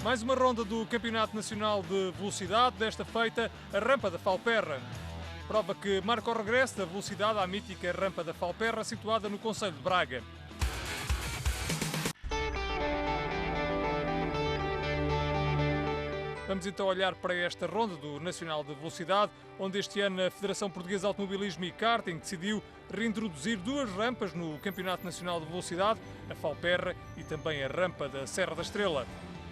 Mais uma ronda do Campeonato Nacional de Velocidade, desta feita a Rampa da Falperra. Prova que marca o regresso da velocidade à mítica Rampa da Falperra, situada no concelho de Braga. Vamos então olhar para esta ronda do Nacional de Velocidade, onde este ano a Federação Portuguesa de Automobilismo e Karting decidiu reintroduzir duas rampas no Campeonato Nacional de Velocidade, a Falperra e também a Rampa da Serra da Estrela.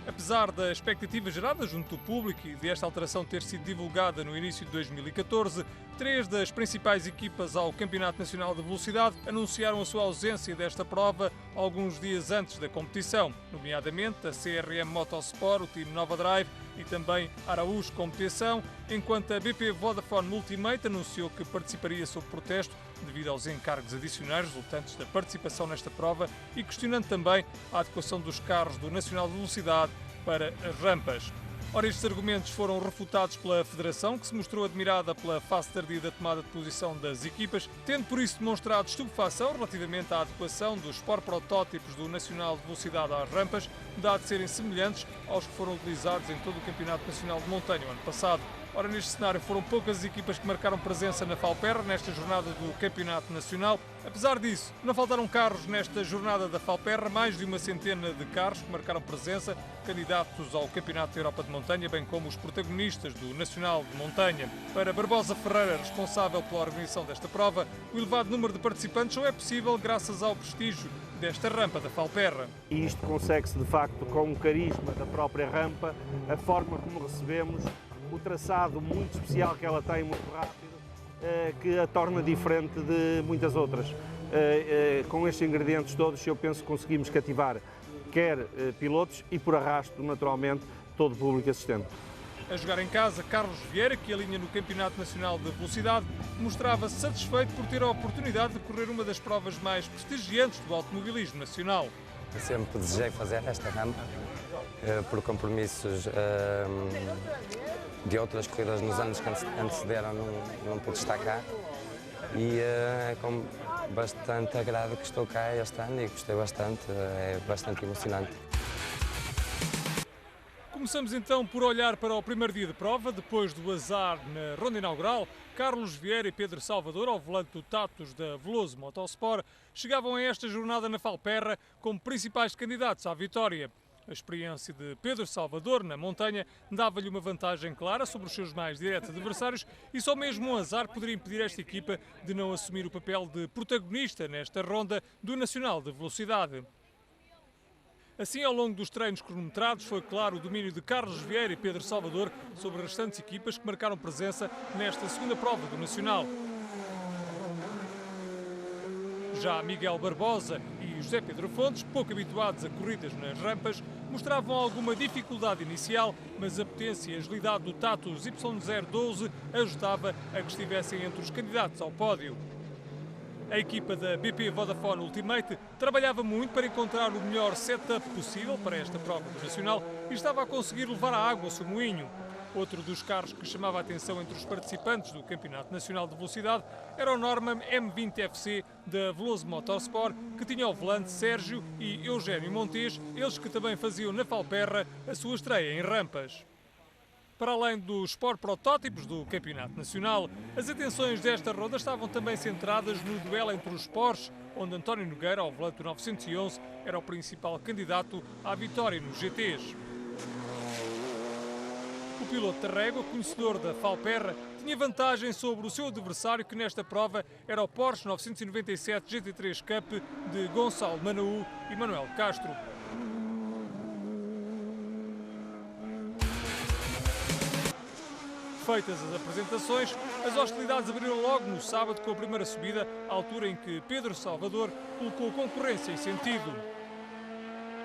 Apesar da expectativa gerada junto do público e desta alteração ter sido divulgada no início de 2014, três das principais equipas ao Campeonato Nacional de Velocidade anunciaram a sua ausência desta prova alguns dias antes da competição, nomeadamente a CRM Motorsport, o time Nova Drive e também a Araújo Competição, enquanto a BP Vodafone Multimate anunciou que participaria sob protesto devido aos encargos adicionais resultantes da participação nesta prova e questionando também a adequação dos carros do Nacional de Velocidade para as rampas. Ora, estes argumentos foram refutados pela Federação, que se mostrou admirada pela fase tardia da tomada de posição das equipas, tendo por isso demonstrado estupefação relativamente à adequação dos Sport protótipos do Nacional de Velocidade às rampas, dado serem semelhantes aos que foram utilizados em todo o Campeonato Nacional de Montanha o ano passado. Ora, neste cenário foram poucas as equipas que marcaram presença na Falperra nesta jornada do Campeonato Nacional. Apesar disso, não faltaram carros nesta jornada da Falperra, mais de uma centena de carros que marcaram presença, candidatos ao Campeonato da Europa de Montanha, bem como os protagonistas do Nacional de Montanha. Para Barbosa Ferreira, responsável pela organização desta prova, o elevado número de participantes só é possível graças ao prestígio desta rampa da Falperra. E isto consegue-se de facto com o carisma da própria rampa, a forma como recebemos, o traçado muito especial que ela tem, muito rápido, que a torna diferente de muitas outras. Com estes ingredientes todos, eu penso que conseguimos cativar quer pilotos e, por arrasto, naturalmente, todo o público assistente. A jogar em casa, Carlos Vieira, que alinha no Campeonato Nacional de Velocidade, mostrava-se satisfeito por ter a oportunidade de correr uma das provas mais prestigiantes do automobilismo nacional. Eu sempre desejei fazer esta rampa, por compromissos de outras corridas nos anos que antecederam, não pude estar cá. E é com bastante agrado que estou cá este ano e gostei bastante, é bastante emocionante. Começamos então por olhar para o primeiro dia de prova. Depois do azar na ronda inaugural, Carlos Vieira e Pedro Salvador, ao volante do Tatus da Veloso Motorsport, chegavam a esta jornada na Falperra como principais candidatos à vitória. A experiência de Pedro Salvador na montanha dava-lhe uma vantagem clara sobre os seus mais diretos adversários e só mesmo um azar poderia impedir esta equipa de não assumir o papel de protagonista nesta ronda do Nacional de Velocidade. Assim, ao longo dos treinos cronometrados, foi claro o domínio de Carlos Vieira e Pedro Salvador sobre as restantes equipas que marcaram presença nesta segunda prova do Nacional. Já Miguel Barbosa e José Pedro Fontes, pouco habituados a corridas nas rampas, mostravam alguma dificuldade inicial, mas a potência e a agilidade do Tatus Y012 ajudava a que estivessem entre os candidatos ao pódio. A equipa da BP Vodafone Ultimate trabalhava muito para encontrar o melhor setup possível para esta prova do Nacional e estava a conseguir levar a água ao seu moinho. Outro dos carros que chamava a atenção entre os participantes do Campeonato Nacional de Velocidade era o Norman M20FC da Veloso Motorsport, que tinha ao volante Sérgio e Eugénio Montes, eles que também faziam na Falperra a sua estreia em rampas. Para além dos Sport protótipos do Campeonato Nacional, as atenções desta ronda estavam também centradas no duelo entre os Porsche, onde António Nogueira, ao volante do 911, era o principal candidato à vitória nos GTs. O piloto da régua, conhecedor da Falperra, tinha vantagem sobre o seu adversário, que nesta prova era o Porsche 997 GT3 Cup de Gonçalo Manaú e Manuel Castro. Feitas as apresentações, as hostilidades abriram logo no sábado com a primeira subida, à altura em que Pedro Salvador colocou concorrência em sentido.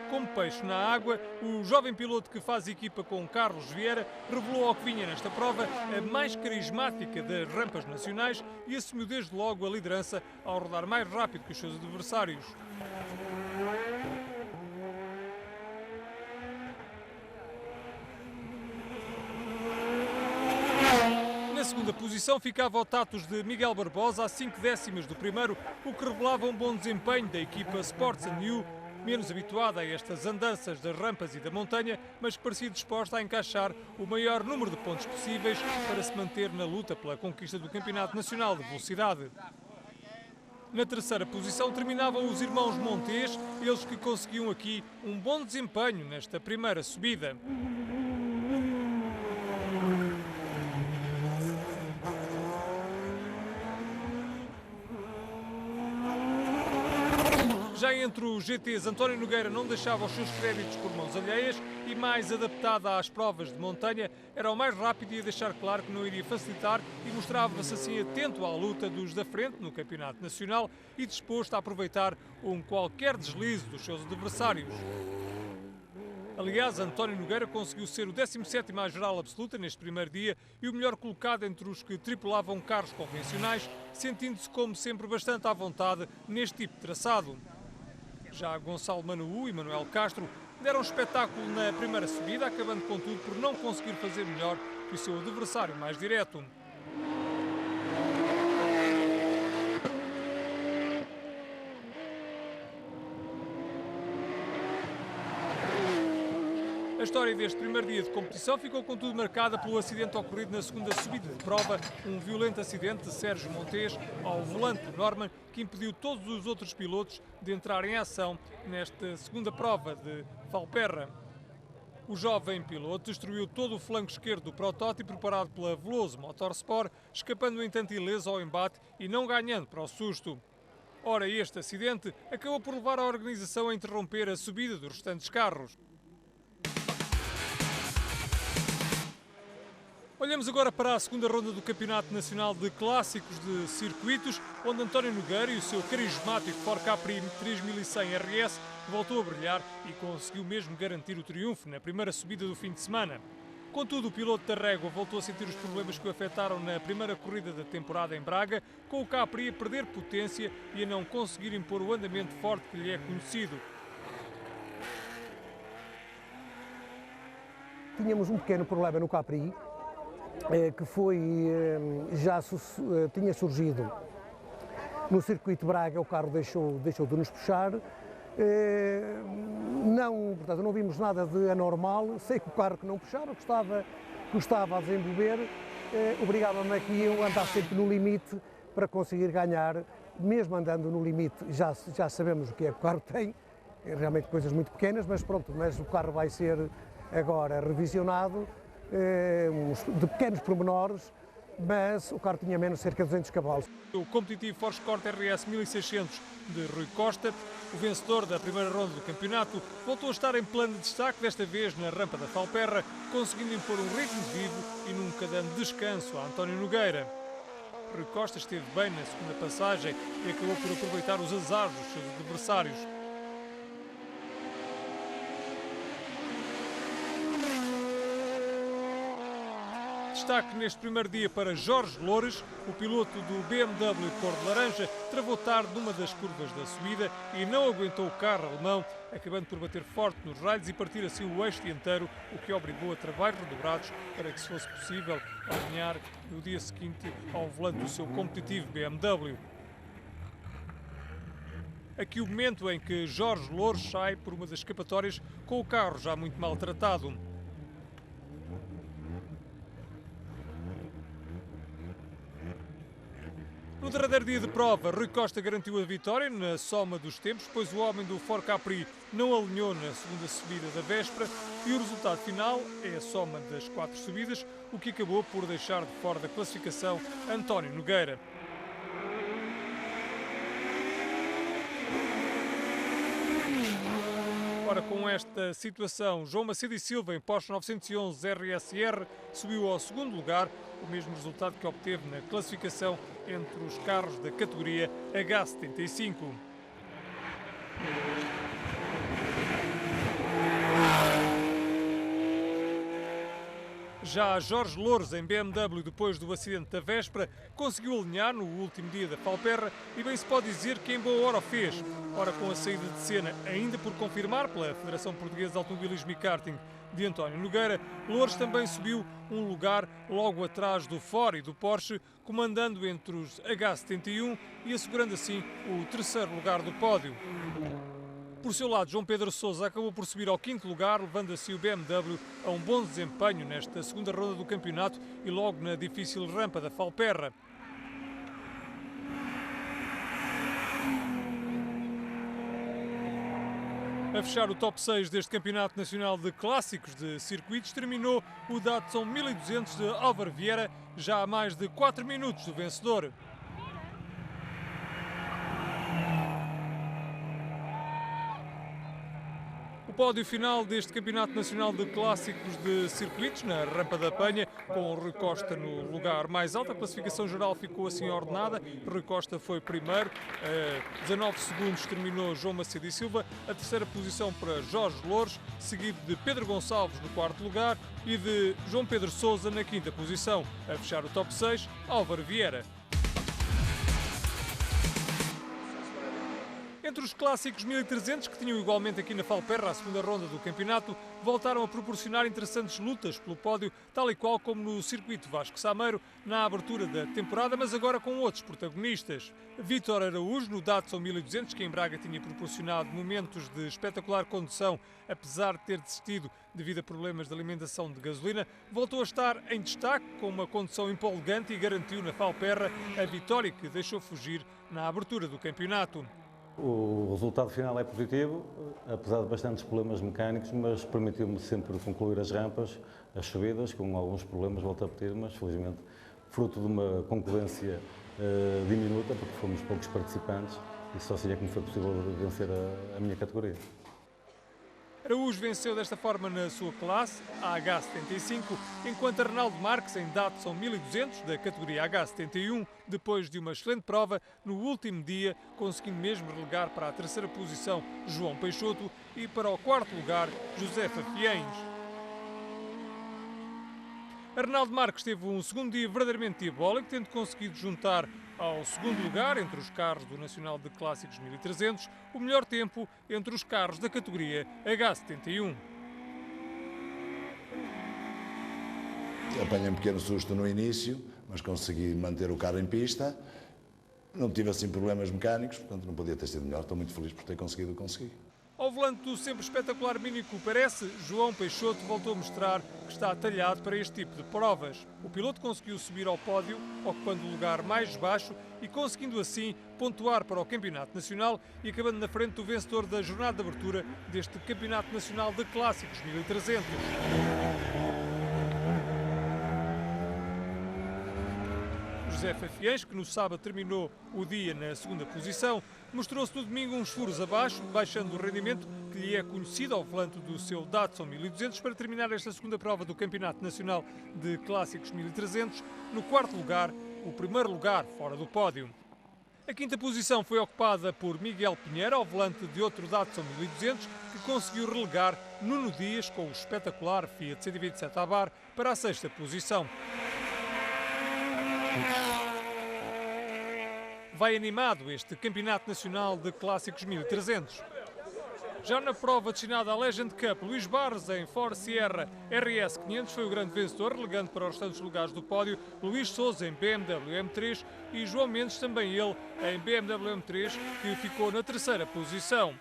Como peixe na água, o jovem piloto que faz equipa com Carlos Vieira revelou ao que vinha nesta prova a mais carismática das rampas nacionais e assumiu desde logo a liderança ao rodar mais rápido que os seus adversários. Na segunda posição ficava o Tatus de Miguel Barbosa a 5 décimas do primeiro, o que revelava um bom desempenho da equipa Sports & New, menos habituada a estas andanças das rampas e da montanha, mas que parecia disposta a encaixar o maior número de pontos possíveis para se manter na luta pela conquista do Campeonato Nacional de Velocidade. Na terceira posição terminavam os irmãos Montes, eles que conseguiam aqui um bom desempenho nesta primeira subida. Já entre os GTs, António Nogueira não deixava os seus créditos por mãos alheias e, mais adaptada às provas de montanha, era o mais rápido e a deixar claro que não iria facilitar e mostrava-se assim atento à luta dos da frente no Campeonato Nacional e disposto a aproveitar qualquer deslize dos seus adversários. Aliás, António Nogueira conseguiu ser o 17º à geral absoluta neste primeiro dia e o melhor colocado entre os que tripulavam carros convencionais, sentindo-se como sempre bastante à vontade neste tipo de traçado. Já Gonçalo Manu e Manuel Castro deram espetáculo na primeira subida, acabando contudo por não conseguir fazer melhor que o seu adversário mais direto. A história deste primeiro dia de competição ficou contudo marcada pelo acidente ocorrido na segunda subida de prova, um violento acidente de Sérgio Montes ao volante do Norman, que impediu todos os outros pilotos de entrar em ação nesta segunda prova de Valperra. O jovem piloto destruiu todo o flanco esquerdo do protótipo preparado pela Veloso Motorsport, escapando no entanto ileso ao embate e não ganhando para o susto. Ora, este acidente acabou por levar a organização a interromper a subida dos restantes carros. Olhamos agora para a segunda ronda do Campeonato Nacional de Clássicos de Circuitos, onde António Nogueira e o seu carismático Ford Capri 3100 RS voltou a brilhar e conseguiu mesmo garantir o triunfo na primeira subida do fim de semana. Contudo, o piloto da régua voltou a sentir os problemas que o afetaram na primeira corrida da temporada em Braga, com o Capri a perder potência e a não conseguir impor o andamento forte que lhe é conhecido. Tínhamos um pequeno problema no Capri, que tinha surgido no circuito de Braga. O carro deixou de nos puxar, portanto não vimos nada de anormal. Sei que o carro que não puxava, que estava a desenvolver, obrigava-me a que eu andasse sempre no limite para conseguir ganhar. Mesmo andando no limite, já sabemos o que é que o carro tem, realmente coisas muito pequenas, mas pronto, mas o carro vai ser agora revisionado, de pequenos pormenores, mas o carro tinha menos cerca de 200 cavalos. O competitivo Ford Escort RS 1600 de Rui Costa, o vencedor da primeira ronda do campeonato, voltou a estar em plano de destaque, desta vez na rampa da Valperra, conseguindo impor um ritmo vivo e nunca dando descanso a António Nogueira. Rui Costa esteve bem na segunda passagem e acabou por aproveitar os azares dos seus adversários. Destaque neste primeiro dia para Jorge Loures, o piloto do BMW cor de laranja, travou tarde numa das curvas da subida e não aguentou o carro alemão, acabando por bater forte nos ralhos e partir assim o eixo dianteiro, o que obrigou a trabalhos redobrados para que se fosse possível alinhar no dia seguinte ao volante do seu competitivo BMW. Aqui o momento em que Jorge Loures sai por uma das escapatórias com o carro já muito maltratado. No derradeiro dia de prova, Rui Costa garantiu a vitória na soma dos tempos, pois o homem do Ford Capri não alinhou na segunda subida da véspera e o resultado final é a soma das 4 subidas, o que acabou por deixar de fora da classificação António Nogueira. Ora, com esta situação, João Macedo e Silva, em Porsche 911 RSR, subiu ao segundo lugar, o mesmo resultado que obteve na classificação entre os carros da categoria H75. Já Jorge Loures, em BMW, depois do acidente da véspera, conseguiu alinhar no último dia da Valperra e bem se pode dizer que em boa hora o fez. Ora, com a saída de cena ainda por confirmar pela Federação Portuguesa de Automobilismo e Karting de António Nogueira, Loures também subiu um lugar logo atrás do Ford e do Porsche, comandando entre os H71 e assegurando assim o terceiro lugar do pódio. Por seu lado, João Pedro Sousa acabou por subir ao 5º lugar, levando assim o BMW a um bom desempenho nesta segunda ronda do campeonato e logo na difícil rampa da Falperra. A fechar o top 6 deste Campeonato Nacional de Clássicos de Circuitos, terminou o Datsun 1200 de Álvaro Vieira, já a mais de 4 minutos do vencedor. O pódio final deste Campeonato Nacional de Clássicos de Circuitos, na Rampa da Penha, com o Rui Costa no lugar mais alto. A classificação geral ficou assim ordenada. Rui Costa foi primeiro, 19 segundos terminou João Macedo e Silva. A terceira posição para Jorge Loures, seguido de Pedro Gonçalves no 4º lugar e de João Pedro Sousa na 5ª posição. A fechar o top 6, Álvaro Vieira. Entre os clássicos 1300, que tinham igualmente aqui na Falperra a segunda ronda do campeonato, voltaram a proporcionar interessantes lutas pelo pódio, tal e qual como no circuito Vasco Sameiro, na abertura da temporada, mas agora com outros protagonistas. Vítor Araújo, no Datsun 1200, que em Braga tinha proporcionado momentos de espetacular condução, apesar de ter desistido devido a problemas de alimentação de gasolina, voltou a estar em destaque com uma condução empolgante e garantiu na Falperra a vitória que deixou fugir na abertura do campeonato. O resultado final é positivo, apesar de bastantes problemas mecânicos, mas permitiu-me sempre concluir as rampas, as subidas, com alguns problemas, volto a repetir, mas felizmente fruto de uma concorrência diminuta, porque fomos poucos participantes e só assim é que me foi possível vencer a minha categoria. Araújo venceu desta forma na sua classe, a H75, enquanto Arnaldo Marques, em Datsun 1200, da categoria H71, depois de uma excelente prova, no último dia, conseguindo mesmo relegar para a terceira posição João Peixoto e para o 4º lugar José Fafiens. Arnaldo Marques teve um segundo dia verdadeiramente diabólico, tendo conseguido juntar ao segundo lugar entre os carros do Nacional de Clássicos 1300, o melhor tempo entre os carros da categoria H71. Apanhei um pequeno susto no início, mas consegui manter o carro em pista. Não tive assim problemas mecânicos, portanto não podia ter sido melhor. Estou muito feliz por ter conseguido o que consegui. Ao volante do sempre espetacular Mini Cooper S, João Peixoto voltou a mostrar que está talhado para este tipo de provas. O piloto conseguiu subir ao pódio, ocupando o lugar mais baixo e conseguindo assim pontuar para o Campeonato Nacional e acabando na frente do vencedor da jornada de abertura deste Campeonato Nacional de Clássicos 1300. José Fafiens, que no sábado terminou o dia na segunda posição, mostrou-se no domingo uns furos abaixo, baixando o rendimento que lhe é conhecido ao volante do seu Datsun 1200 para terminar esta segunda prova do Campeonato Nacional de Clássicos 1300, no 4º lugar, o primeiro lugar fora do pódio. A 5ª posição foi ocupada por Miguel Pinheiro, ao volante de outro Datsun 1200, que conseguiu relegar Nuno Dias com o espetacular Fiat 127 Abarth para a 6ª posição. Vai animado este Campeonato Nacional de Clássicos 1300. Já na prova destinada à Legend Cup, Luís Barros, em Ford Sierra RS 500, foi o grande vencedor, relegando para os restantes lugares do pódio Luís Sousa em BMW M3 e João Mendes, também ele, em BMW M3, que ficou na 3ª posição.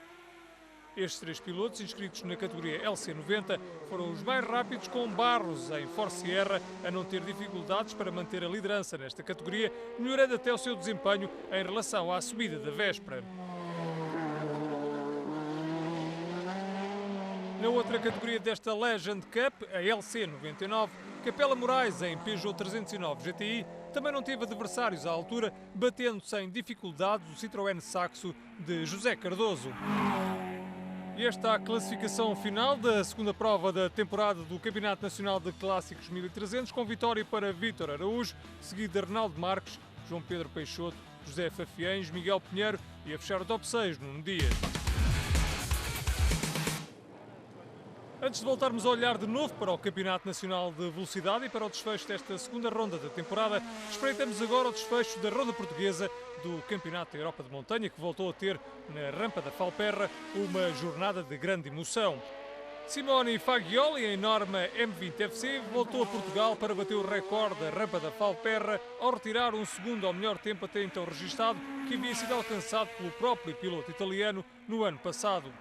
Estes 3 pilotos, inscritos na categoria LC90, foram os mais rápidos, com Barros em Ford Sierra a não ter dificuldades para manter a liderança nesta categoria, melhorando até o seu desempenho em relação à subida da véspera. Na outra categoria desta Legend Cup, a LC99, Capela Moraes em Peugeot 309 GTI também não teve adversários à altura, batendo sem dificuldades o Citroën Saxo de José Cardoso. E esta é a classificação final da segunda prova da temporada do Campeonato Nacional de Clássicos 1300, com vitória para Vítor Araújo, seguido de Arnaldo Marques, João Pedro Peixoto, José Fafiens, Miguel Pinheiro e a fechar o top 6, Nuno Dias. Antes de voltarmos a olhar de novo para o Campeonato Nacional de Velocidade e para o desfecho desta segunda ronda da temporada, espreitamos agora o desfecho da ronda portuguesa do Campeonato da Europa de Montanha, que voltou a ter na rampa da Falperra uma jornada de grande emoção. Simone Fagioli, em Norma M20 FC, voltou a Portugal para bater o recorde da rampa da Falperra ao retirar um segundo ao melhor tempo até então registado, que havia sido alcançado pelo próprio piloto italiano no ano passado.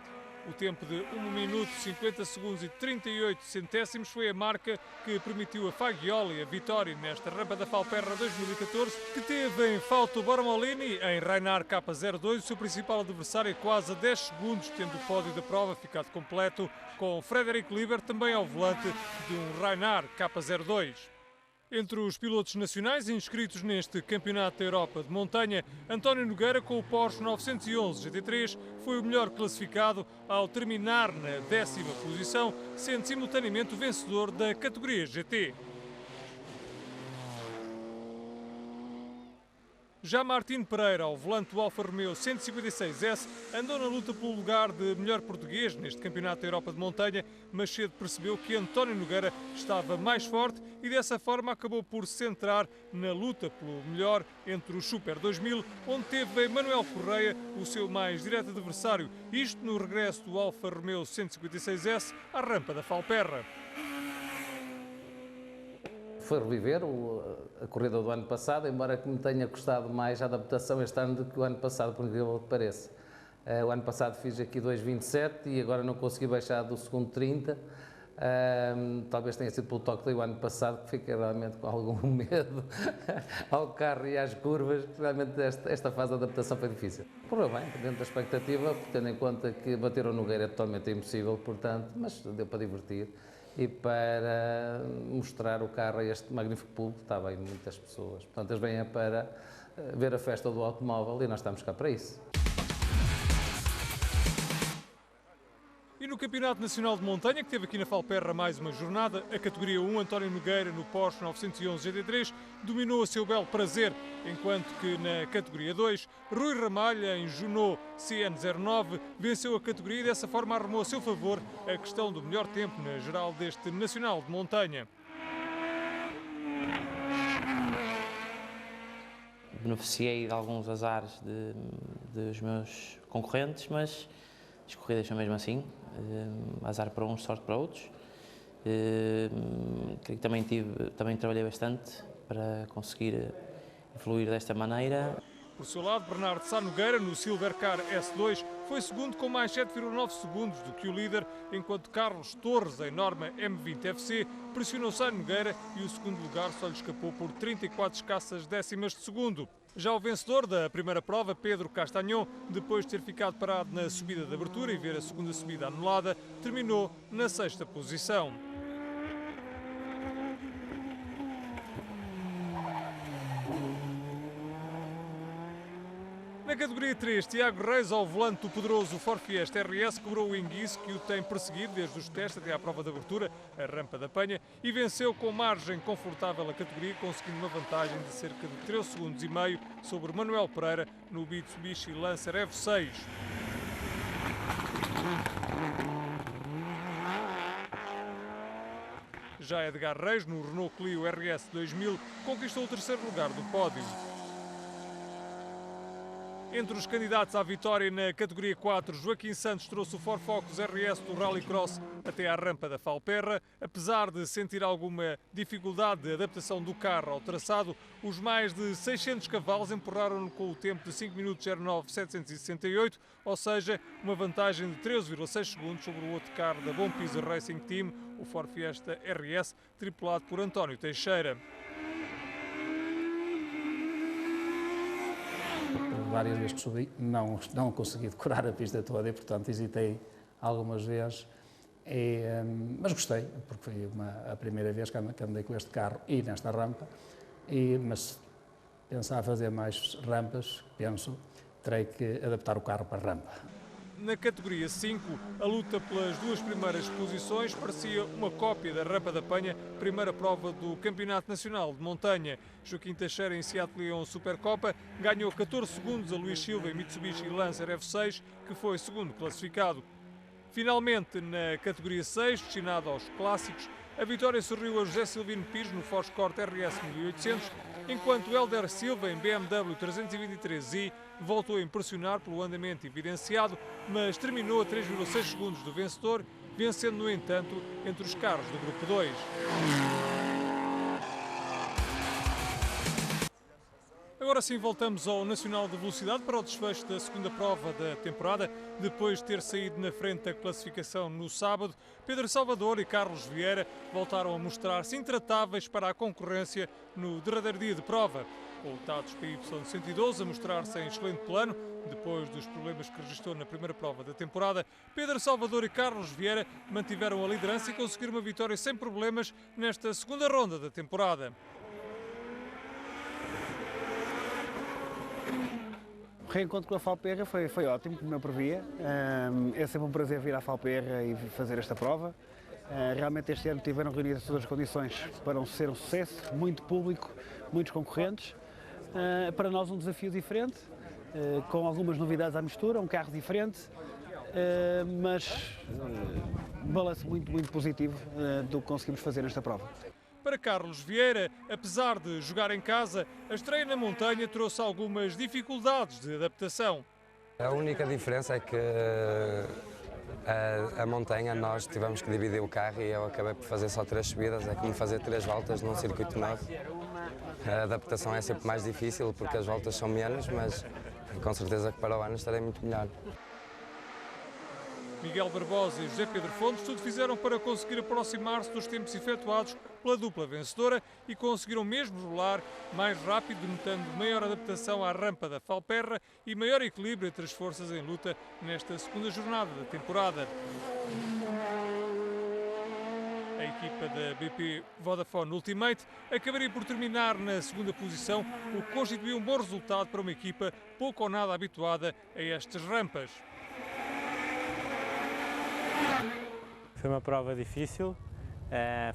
O tempo de 1 minuto, 50 segundos e 38 centésimos foi a marca que permitiu a Fagioli a vitória nesta rampa da Falperra 2014, que teve em Fausto Bormolini em Rynar K02, o seu principal adversário quase a 10 segundos, tendo o pódio da prova ficado completo com Frederic Lieber também ao volante de um Rynar K02. Entre os pilotos nacionais inscritos neste Campeonato da Europa de Montanha, António Nogueira, com o Porsche 911 GT3, foi o melhor classificado ao terminar na 10ª posição, sendo simultaneamente o vencedor da categoria GT. Já Martino Pereira, ao volante do Alfa Romeo 156S, andou na luta pelo lugar de melhor português neste Campeonato da Europa de Montanha, mas cedo percebeu que António Nogueira estava mais forte e dessa forma acabou por se centrar na luta pelo melhor entre os Super 2000, onde teve Manuel Correia, o seu mais direto adversário, isto no regresso do Alfa Romeo 156S à rampa da Falperra. Foi reviver a corrida do ano passado, embora que me tenha custado mais a adaptação este ano do que o ano passado, por incrível que pareça. O ano passado fiz aqui 2,27 e agora não consegui baixar do segundo 30. Talvez tenha sido pelo toque do ano passado, que fiquei realmente com algum medo ao carro e às curvas. Realmente esta fase de adaptação foi difícil. Correu bem, dentro da expectativa, tendo em conta que bater o Nogueira é totalmente impossível, portanto, mas deu para divertir. E para mostrar o carro a este magnífico público, está bem muitas pessoas. Portanto, eles vêm para ver a festa do automóvel e nós estamos cá para isso. E no Campeonato Nacional de Montanha, que teve aqui na Falperra mais uma jornada, a categoria 1, António Nogueira, no Porsche 911 GT3, dominou a seu belo prazer, enquanto que na categoria 2, Rui Ramalha, em Junot CN09, venceu a categoria e dessa forma arrumou a seu favor a questão do melhor tempo na geral deste Nacional de Montanha. Beneficiei de alguns azares dos meus concorrentes, mas as corridas são mesmo assim, azar para uns, sorte para outros. Creio que também trabalhei bastante para conseguir evoluir desta maneira. Por seu lado, Bernardo Sá Nogueira, no Silvercar S2, foi segundo com mais 7,9 segundos do que o líder, enquanto Carlos Torres, em Norma M20 FC, pressionou Sá Nogueira e o segundo lugar só lhe escapou por 34 escassas décimas de segundo. Já o vencedor da primeira prova, Pedro Castagnon, depois de ter ficado parado na subida de abertura e ver a segunda subida anulada, terminou na 6ª posição. Na categoria 3, Tiago Reis, ao volante do poderoso Ford Fiesta RS, cobrou o enguiço que o tem perseguido desde os testes até à prova de abertura, a rampa da Penha, e venceu com margem confortável a categoria, conseguindo uma vantagem de cerca de 3,5 segundos sobre Manuel Pereira no Mitsubishi Lancer F6. Já Edgar Reis, no Renault Clio RS 2000, conquistou o 3º lugar do pódio. Entre os candidatos à vitória na categoria 4, Joaquim Santos trouxe o Ford Focus RS do Rallycross até à rampa da Falperra. Apesar de sentir alguma dificuldade de adaptação do carro ao traçado, os mais de 600 cavalos empurraram-no com o tempo de 5 minutos 09.768, ou seja, uma vantagem de 13,6 segundos sobre o outro carro da Bom Pisa Racing Team, o Ford Fiesta RS, tripulado por António Teixeira. Várias vezes que subi, não consegui decorar a pista toda e, portanto, hesitei algumas vezes, mas gostei, porque foi a primeira vez que andei com este carro e nesta rampa, mas pensar fazer mais rampas, terei que adaptar o carro para a rampa. Na categoria 5, a luta pelas duas primeiras posições parecia uma cópia da Rampa da Penha, primeira prova do Campeonato Nacional de Montanha. Joaquim Teixeira, em Seat Leon Supercopa, ganhou 14 segundos a Luís Silva em Mitsubishi Lancer F6, que foi segundo classificado. Finalmente, na categoria 6, destinada aos clássicos, a vitória sorriu a José Silvino Pires no Ford Escort RS 1800, enquanto Hélder Silva, em BMW 323i, voltou a impressionar pelo andamento evidenciado, mas terminou a 3,6 segundos do vencedor, vencendo, no entanto, entre os carros do Grupo 2. agora sim voltamos ao Nacional de Velocidade para o desfecho da segunda prova da temporada. Depois de ter saído na frente da classificação no sábado, Pedro Salvador e Carlos Vieira voltaram a mostrar-se intratáveis para a concorrência no derradeiro dia de prova. Com o Tatos PY112 a mostrar-se em excelente plano, depois dos problemas que registrou na primeira prova da temporada, Pedro Salvador e Carlos Vieira mantiveram a liderança e conseguiram uma vitória sem problemas nesta segunda ronda da temporada. O reencontro com a Falperra foi ótimo, como eu previa. É sempre um prazer vir à Falperra e fazer esta prova. Realmente este ano tiveram reunidas todas as condições para ser um sucesso, muito público, muitos concorrentes. Para nós um desafio diferente, com algumas novidades à mistura, um carro diferente, mas um balanço muito positivo do que conseguimos fazer nesta prova. Para Carlos Vieira, apesar de jogar em casa, a estreia na montanha trouxe algumas dificuldades de adaptação. A única diferença é que a montanha nós tivemos que dividir o carro e eu acabei por fazer só 3 subidas, é como fazer 3 voltas num circuito novo. A adaptação é sempre mais difícil porque as voltas são menos, mas com certeza que para o ano estarei muito melhor. Miguel Barbosa e José Pedro Fontes tudo fizeram para conseguir aproximar-se dos tempos efetuados pela dupla vencedora e conseguiram mesmo rolar mais rápido, denotando maior adaptação à rampa da Falperra e maior equilíbrio entre as forças em luta nesta segunda jornada da temporada. A equipa da BP Vodafone Ultimate acabaria por terminar na segunda posição, o que constituiu um bom resultado para uma equipa pouco ou nada habituada a estas rampas. Foi uma prova difícil,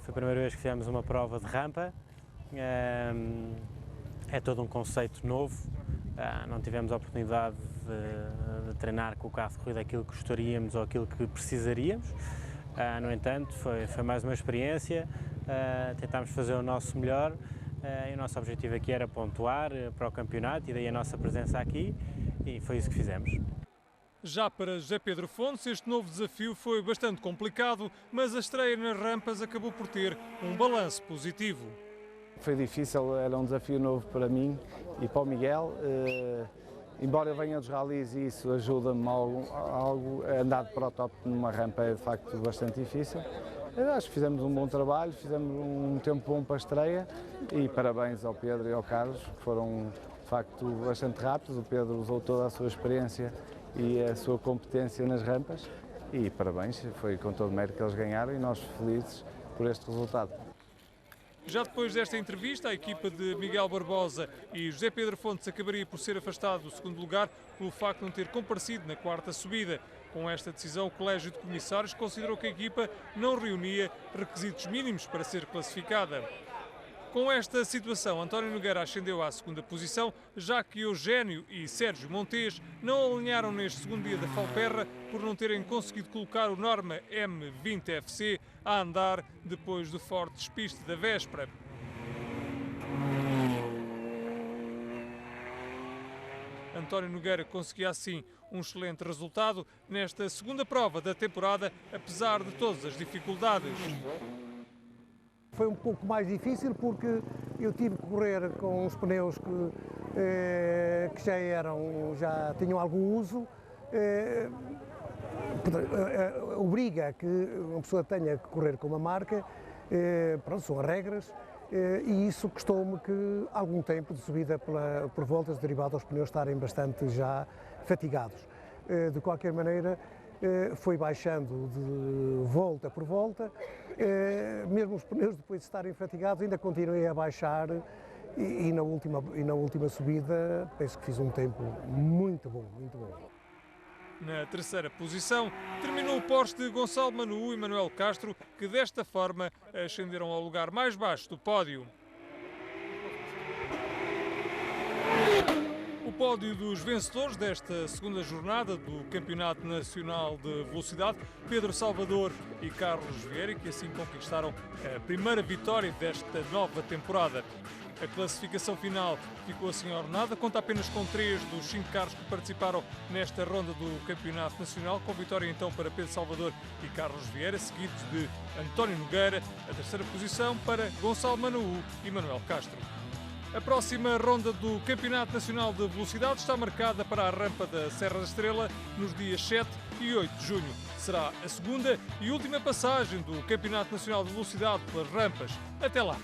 foi a primeira vez que fizemos uma prova de rampa, é todo um conceito novo, não tivemos a oportunidade de treinar com o carro de corrida aquilo que gostaríamos ou aquilo que precisaríamos, no entanto foi mais uma experiência, tentámos fazer o nosso melhor e o nosso objetivo aqui era pontuar para o campeonato e daí a nossa presença aqui e foi isso que fizemos. Já para José Pedro Fontes, este novo desafio foi bastante complicado, mas a estreia nas rampas acabou por ter um balanço positivo. Foi difícil, era um desafio novo para mim e para o Miguel. Embora eu venha dos ralis e isso ajuda-me algo, andar de protótipo numa rampa é de facto bastante difícil. Eu acho que fizemos um bom trabalho, fizemos um tempo bom para a estreia e parabéns ao Pedro e ao Carlos, que foram de facto bastante rápidos. O Pedro usou toda a sua experiência e a sua competência nas rampas e parabéns, foi com todo o mérito que eles ganharam e nós felizes por este resultado. Já depois desta entrevista, a equipa de Miguel Barbosa e José Pedro Fontes acabaria por ser afastado do segundo lugar pelo facto de não ter comparecido na quarta subida. Com esta decisão, o Colégio de Comissários considerou que a equipa não reunia requisitos mínimos para ser classificada. Com esta situação, António Nogueira ascendeu à segunda posição, já que Eugénio e Sérgio Montes não alinharam neste segundo dia da Falperra por não terem conseguido colocar o Norma M20 FC a andar depois do forte despiste da véspera. António Nogueira conseguia assim um excelente resultado nesta segunda prova da temporada, apesar de todas as dificuldades. Foi um pouco mais difícil porque eu tive que correr com uns pneus que já tinham algum uso. Obriga que uma pessoa tenha que correr com uma marca, pronto, são as regras, e isso custou-me que algum tempo de subida por voltas derivado aos pneus estarem bastante já fatigados. De qualquer maneira, foi baixando de volta por volta, mesmo os pneus depois de estarem fatigados ainda continuei a baixar e na última subida penso que fiz um tempo muito bom, muito bom. Na terceira posição terminou o Porsche de Gonçalo Manu e Manuel Castro, que desta forma ascenderam ao lugar mais baixo do pódio. O pódio dos vencedores desta segunda jornada do Campeonato Nacional de Velocidade, Pedro Salvador e Carlos Vieira, que assim conquistaram a primeira vitória desta nova temporada. A classificação final ficou assim ordenada, conta apenas com 3 dos 5 carros que participaram nesta ronda do Campeonato Nacional, com vitória então para Pedro Salvador e Carlos Vieira, seguidos de António Nogueira, a terceira posição para Gonçalo Manu e Manuel Castro. A próxima ronda do Campeonato Nacional de Velocidade está marcada para a rampa da Serra da Estrela nos dias 7 e 8 de junho. Será a segunda e última passagem do Campeonato Nacional de Velocidade pelas rampas. Até lá!